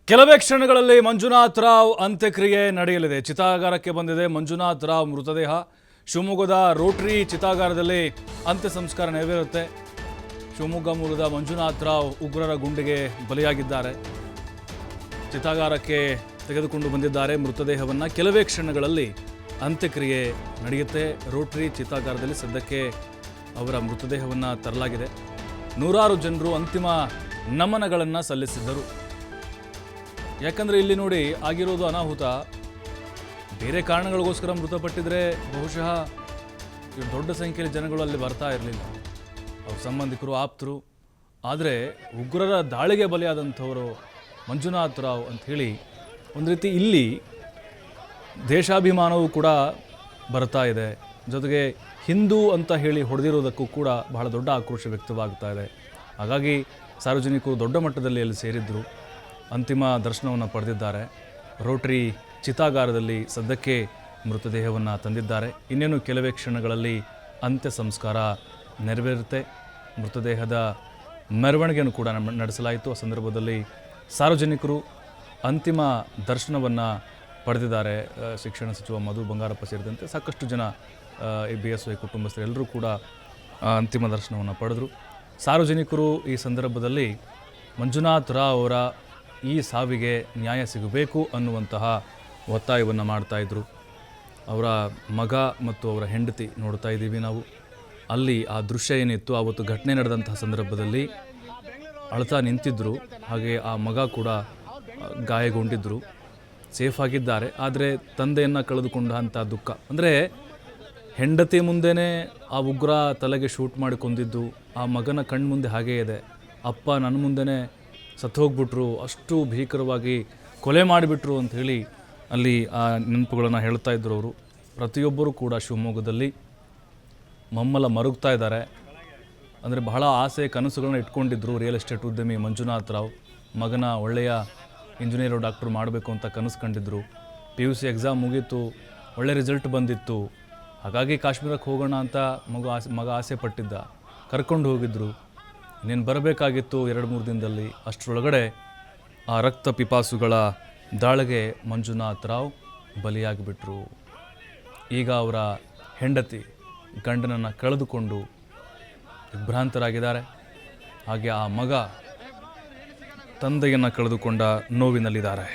ಕೆಲವೇ ಕ್ಷಣಗಳಲ್ಲಿ ಮಂಜುನಾಥ್ ರಾವ್ ಅಂತ್ಯಕ್ರಿಯೆ ನಡೆಯಲಿದೆ. ಚಿತಾಗಾರಕ್ಕೆ ಬಂದಿದೆ ಮಂಜುನಾಥ್ ರಾವ್ ಮೃತದೇಹ. ಶಿವಮೊಗ್ಗದ ರೋಟರಿ ಚಿತಾಗಾರದಲ್ಲಿ ಅಂತ್ಯ ಸಂಸ್ಕಾರ ನೆರವೇರುತ್ತೆ. ಶಿವಮೊಗ್ಗ ಮೂಲದ ಮಂಜುನಾಥ್ ರಾವ್ ಉಗ್ರರ ಗುಂಡಿಗೆ ಬಲಿಯಾಗಿದ್ದಾರೆ. ಚಿತಾಗಾರಕ್ಕೆ ತೆಗೆದುಕೊಂಡು ಬಂದಿದ್ದಾರೆ ಮೃತದೇಹವನ್ನು. ಕೆಲವೇ ಕ್ಷಣಗಳಲ್ಲಿ ಅಂತ್ಯಕ್ರಿಯೆ ನಡೆಯುತ್ತೆ. ರೋಟರಿ ಚಿತಾಗಾರದಲ್ಲಿ ಸದ್ಯಕ್ಕೆ ಅವರ ಮೃತದೇಹವನ್ನು ತರಲಾಗಿದೆ. ನೂರಾರು ಜನರು ಅಂತಿಮ ನಮನಗಳನ್ನು ಸಲ್ಲಿಸಿದ್ದರು. ಯಾಕಂದರೆ ಇಲ್ಲಿ ನೋಡಿ ಆಗಿರೋದು ಅನಾಹುತ. ಬೇರೆ ಕಾರಣಗಳಿಗೋಸ್ಕರ ಮೃತಪಟ್ಟಿದ್ರೆ ಬಹುಶಃ ದೊಡ್ಡ ಸಂಖ್ಯೆಯಲ್ಲಿ ಜನಗಳು ಅಲ್ಲಿ ಬರ್ತಾ ಇರಲಿಲ್ಲ, ಅವ್ರ ಸಂಬಂಧಿಕರು, ಆಪ್ತರು. ಆದರೆ ಉಗ್ರರ ದಾಳಿಗೆ ಬಲಿಯಾದಂಥವರು ಮಂಜುನಾಥ್ ರಾವ್ ಅಂಥೇಳಿ ಒಂದು ರೀತಿ ಇಲ್ಲಿ ದೇಶಾಭಿಮಾನವೂ ಕೂಡ ಬರ್ತಾ ಇದೆ. ಜೊತೆಗೆ ಹಿಂದೂ ಅಂತ ಹೇಳಿ ಹೊಡೆದಿರೋದಕ್ಕೂ ಕೂಡ ಬಹಳ ದೊಡ್ಡ ಆಕ್ರೋಶ ವ್ಯಕ್ತವಾಗ್ತಾ ಇದೆ. ಹಾಗಾಗಿ ಸಾರ್ವಜನಿಕರು ದೊಡ್ಡ ಮಟ್ಟದಲ್ಲಿ ಅಲ್ಲಿ ಸೇರಿದ್ದರು, ಅಂತಿಮ ದರ್ಶನವನ್ನು ಪಡೆದಿದ್ದಾರೆ. ರೋಟರಿ ಚಿತಾಗಾರದಲ್ಲಿ ಸದ್ಯಕ್ಕೆ ಮೃತದೇಹವನ್ನು ತಂದಿದ್ದಾರೆ. ಇನ್ನೇನು ಕೆಲವೇ ಕ್ಷಣಗಳಲ್ಲಿ ಅಂತ್ಯ ಸಂಸ್ಕಾರ ನೆರವೇರುತ್ತೆ. ಮೃತದೇಹದ ಮೆರವಣಿಗೆಯನ್ನು ಕೂಡ ನಡೆಸಲಾಯಿತು. ಆ ಸಂದರ್ಭದಲ್ಲಿ ಸಾರ್ವಜನಿಕರು ಅಂತಿಮ ದರ್ಶನವನ್ನು ಪಡೆದಿದ್ದಾರೆ. ಶಿಕ್ಷಣ ಸಚಿವ ಮಧು ಬಂಗಾರಪ್ಪ ಸೇರಿದಂತೆ ಸಾಕಷ್ಟು ಜನ BSY ಕುಟುಂಬಸ್ಥರು ಎಲ್ಲರೂ ಕೂಡ ಅಂತಿಮ ದರ್ಶನವನ್ನು ಪಡೆದರು. ಸಾರ್ವಜನಿಕರು ಈ ಸಂದರ್ಭದಲ್ಲಿ ಮಂಜುನಾಥ್ ರಾವ್ ಅವರ ಈ ಸಾವಿಗೆ ನ್ಯಾಯ ಸಿಗಬೇಕು ಅನ್ನುವಂತಹ ಒತ್ತಾಯವನ್ನು ಮಾಡ್ತಾಯಿದ್ರು. ಅವರ ಮಗ ಮತ್ತು ಅವರ ಹೆಂಡತಿ ನೋಡ್ತಾ ಇದ್ದೀವಿ ನಾವು. ಅಲ್ಲಿ ಆ ದೃಶ್ಯ ಏನಿತ್ತು, ಆವತ್ತು ಘಟನೆ ನಡೆದಂತಹ ಸಂದರ್ಭದಲ್ಲಿ ಅಳ್ತಾ ನಿಂತಿದ್ದರು. ಹಾಗೆ ಆ ಮಗ ಕೂಡ ಗಾಯಗೊಂಡಿದ್ದರು, ಸೇಫ್ ಆಗಿದ್ದಾರೆ. ಆದರೆ ತಂದೆಯನ್ನು ಕಳೆದುಕೊಂಡಂಥ ದುಃಖ, ಅಂದರೆ ಹೆಂಡತಿ ಮುಂದೆನೇ ಆ ಉಗ್ರ ತಲೆಗೆ ಶೂಟ್ ಮಾಡಿ ಕೊಂದಿದ್ದು, ಆ ಮಗನ ಕಣ್ಣು ಮುಂದೆ ಹಾಗೇ ಇದೆ. ಅಪ್ಪ ನನ್ನ ಮುಂದೆನೇ ಸತ್ತು ಹೋಗ್ಬಿಟ್ರು, ಅಷ್ಟು ಭೀಕರವಾಗಿ ಕೊಲೆ ಮಾಡಿಬಿಟ್ರು ಅಂಥೇಳಿ ಅಲ್ಲಿ ಆ ನೆನಪುಗಳನ್ನು ಹೇಳ್ತಾ ಇದ್ದರು ಅವರು. ಪ್ರತಿಯೊಬ್ಬರೂ ಕೂಡ ಶಿವಮೊಗ್ಗದಲ್ಲಿ ಮಮ್ಮಲ ಮರುಗ್ತಾ ಇದ್ದಾರೆ. ಅಂದರೆ ಬಹಳ ಆಸೆ ಕನಸುಗಳನ್ನ ಇಟ್ಕೊಂಡಿದ್ದರು ರಿಯಲ್ ಎಸ್ಟೇಟ್ ಉದ್ಯಮಿ ಮಂಜುನಾಥ್ ರಾವ್. ಮಗನ ಒಳ್ಳೆಯ ಇಂಜಿನಿಯರು, ಡಾಕ್ಟ್ರು ಮಾಡಬೇಕು ಅಂತ ಕನಸು ಕಂಡಿದ್ದರು. PUC ಎಕ್ಸಾಮ್ ಮುಗೀತು, ಒಳ್ಳೆ ರಿಸಲ್ಟ್ ಬಂದಿತ್ತು. ಹಾಗಾಗಿ ಕಾಶ್ಮೀರಕ್ಕೆ ಹೋಗೋಣ ಅಂತ ಮಗ ಆಸೆ ಪಟ್ಟಿದ್ದ, ಕರ್ಕೊಂಡು ಹೋಗಿದ್ದರು. ಇನ್ನೇನು ಬರಬೇಕಾಗಿತ್ತು 2-3 ದಿನದಲ್ಲಿ. ಅಷ್ಟರೊಳಗಡೆ ಆ ರಕ್ತ ಪಿಪಾಸುಗಳ ದಾಳಿಗೆ ಮಂಜುನಾಥ್ ರಾವ್ ಬಲಿಯಾಗಿಬಿಟ್ರು. ಈಗ ಅವರ ಹೆಂಡತಿ ಗಂಡನನ್ನು ಕಳೆದುಕೊಂಡು ವಿಭ್ರಾಂತರಾಗಿದ್ದಾರೆ. ಹಾಗೆ ಆ ಮಗ ತಂದೆಯನ್ನು ಕಳೆದುಕೊಂಡ ನೋವಿನಲ್ಲಿದ್ದಾರೆ.